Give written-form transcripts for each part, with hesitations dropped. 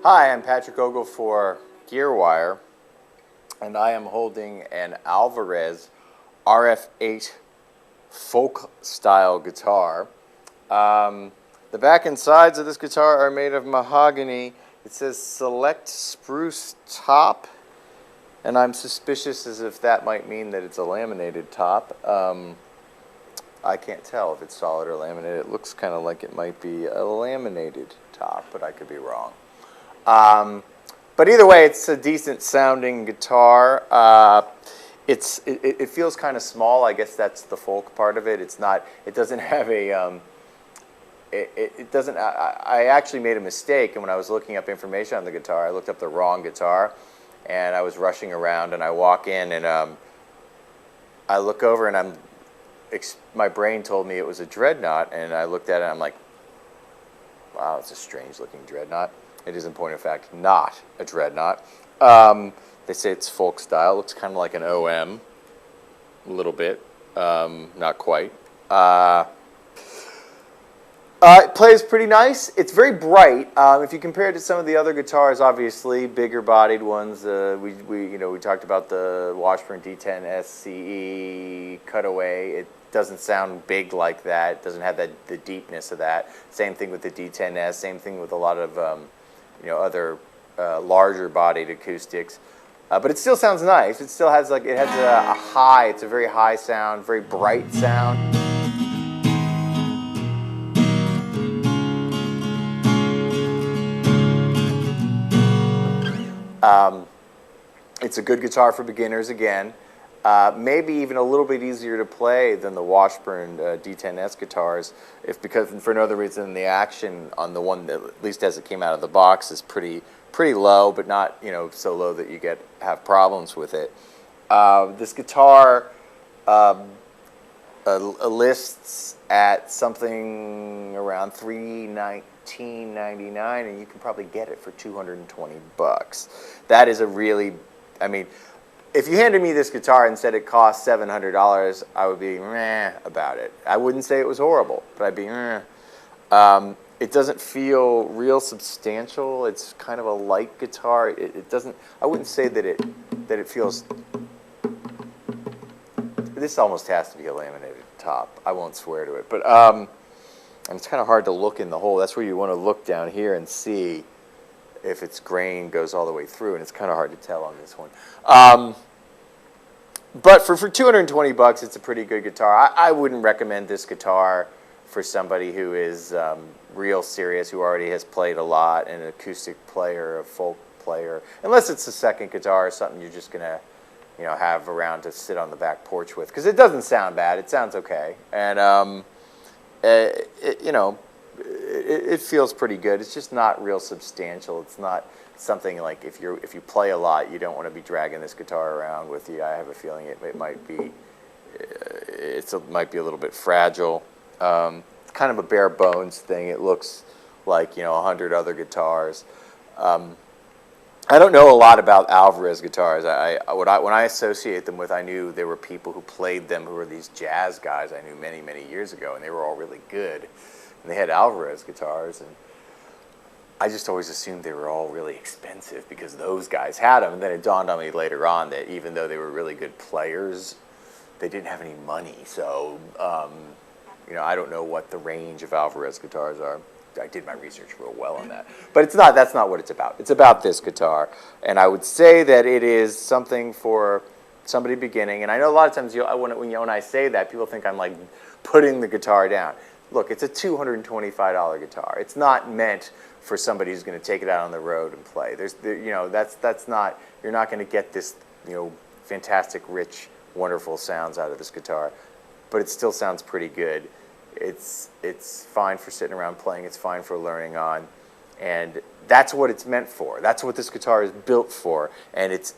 Hi, I'm Patrick Ogle for Gearwire, and I am holding an Alvarez RF8 folk style guitar. The back and sides of this guitar are made of mahogany. It says select spruce top, and I'm suspicious as if that might mean that it's a laminated top. I can't tell if it's solid or laminated. It looks kind of like it might be a laminated top, but I could be wrong. But either way, it's a decent sounding guitar. It feels kind of small. I guess that's the folk part of it. It's not. It doesn't have a. It doesn't. I actually made a mistake, and when I was looking up information on the guitar, I looked up the wrong guitar, and I was rushing around, and I walk in, and I look over, and my brain told me it was a dreadnought, and I looked at it, and I'm like, wow, it's a strange looking dreadnought. It is, in point of fact, not a dreadnought. They say it's folk style. It looks kind of like an OM, a little bit, not quite. It plays pretty nice. It's very bright. If you compare it to some of the other guitars, obviously bigger bodied ones, we talked about the Washburn D10 SCE Cutaway. It doesn't sound big like that. It doesn't have the deepness of that. Same thing with the D10S. Same thing with a lot of other larger bodied acoustics. But it still sounds nice. It still has it has a high. It's a very high sound, very bright sound. It's a good guitar for beginners again. Maybe even a little bit easier to play than the Washburn D10S guitars, because for no other reason than the action on the one that, at least as it came out of the box, is pretty low, but not so low that you have problems with it. This guitar lists at something around $319.99, and you can probably get it for $220. That is a really, if you handed me this guitar and said it cost $700, I would be meh about it. I wouldn't say it was horrible, but I'd be meh. It doesn't feel real substantial. It's kind of a light guitar. It doesn't. I wouldn't say that it feels. This almost has to be a laminated top. I won't swear to it, but and it's kind of hard to look in the hole. That's where you want to look down here and see if its grain goes all the way through, and it's kind of hard to tell on this one. But for $220, it's a pretty good guitar. I wouldn't recommend this guitar for somebody who is real serious, who already has played a lot, an acoustic player, a folk player, unless it's a second guitar or something you're just gonna have around to sit on the back porch with, because it doesn't sound bad. It sounds okay, and it feels pretty good. It's just not real substantial. It's not something like if you play a lot, you don't want to be dragging this guitar around with you. I have a feeling it might be a little bit fragile. Kind of a bare bones thing. It looks like 100 other guitars. I don't know a lot about Alvarez guitars. When I associate them with, I knew there were people who played them who were these jazz guys I knew many, many years ago, and they were all really good. And they had Alvarez guitars, and I just always assumed they were all really expensive because those guys had them. And then it dawned on me later on that even though they were really good players, they didn't have any money. So, I don't know what the range of Alvarez guitars are. I did my research real well on that. But that's not what it's about. It's about this guitar. And I would say that it is something for somebody beginning. And I know a lot of times when I say that, people think I'm like putting the guitar down. Look, it's a $225 guitar. It's not meant for somebody who's going to take it out on the road and play. That's not. You're not going to get this, fantastic, rich, wonderful sounds out of this guitar, but it still sounds pretty good. It's fine for sitting around playing. It's fine for learning on, and that's what it's meant for. That's what this guitar is built for, and it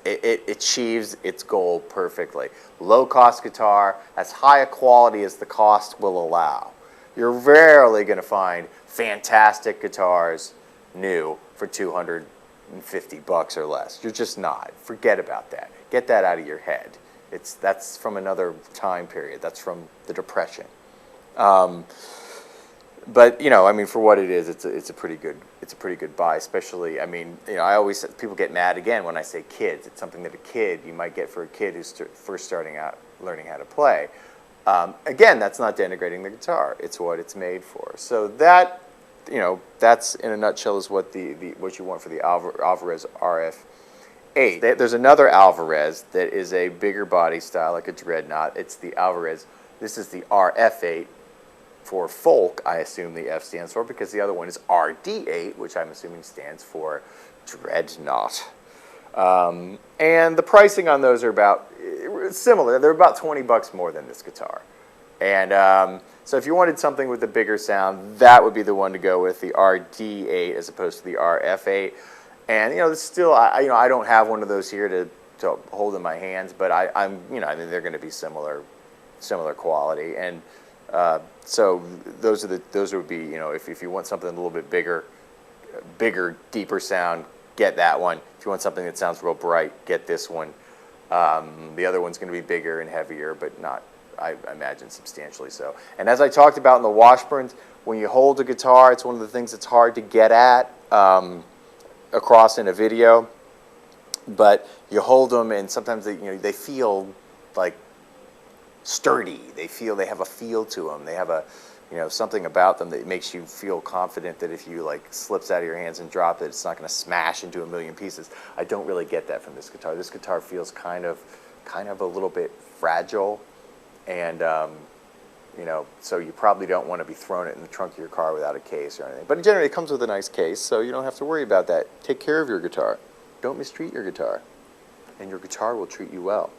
achieves its goal perfectly. Low-cost guitar, as high a quality as the cost will allow. You're rarely going to find fantastic guitars new for $250 or less. You're just not. Forget about that. Get that out of your head. That's from another time period. That's from the Depression. But you know, I mean, for what it is, it's a pretty good buy. Especially, I mean, you know, I always people get mad again when I say kids. It's something that a kid you might get for a kid who's first starting out learning how to play. Again, that's not denigrating the guitar. It's what it's made for. So that, you know, that's in a nutshell is what what you want for the Alvarez RF8. There's another Alvarez that is a bigger body style, like a dreadnought. It's the Alvarez. This is the RF8 for folk. I assume the F stands for, because the other one is RD8, which I'm assuming stands for dreadnought. And the pricing on those are about similar. They're about $20 more than this guitar. And so if you wanted something with a bigger sound, that would be the one to go with, the RD8 as opposed to the RF8. And you know, it's still, I don't have one of those here to hold in my hands, but I'm you know, I mean, they're going to be similar quality. And so those would be, you know, if you want something a little bit bigger, deeper sound, get that one. If you want something that sounds real bright, get this one. The other one's going to be bigger and heavier, but not, I imagine, substantially so. And as I talked about in the Washburns, when you hold a guitar, it's one of the things that's hard to get at across in a video. But you hold them, and sometimes they feel like sturdy. They have a feel to them. They have something about them that makes you feel confident that if you slips out of your hands and drop it, it's not going to smash into a million pieces. I don't really get that from this guitar. This guitar feels kind of a little bit fragile, and so you probably don't want to be throwing it in the trunk of your car without a case or anything. But generally, it comes with a nice case, so you don't have to worry about that. Take care of your guitar. Don't mistreat your guitar, and your guitar will treat you well.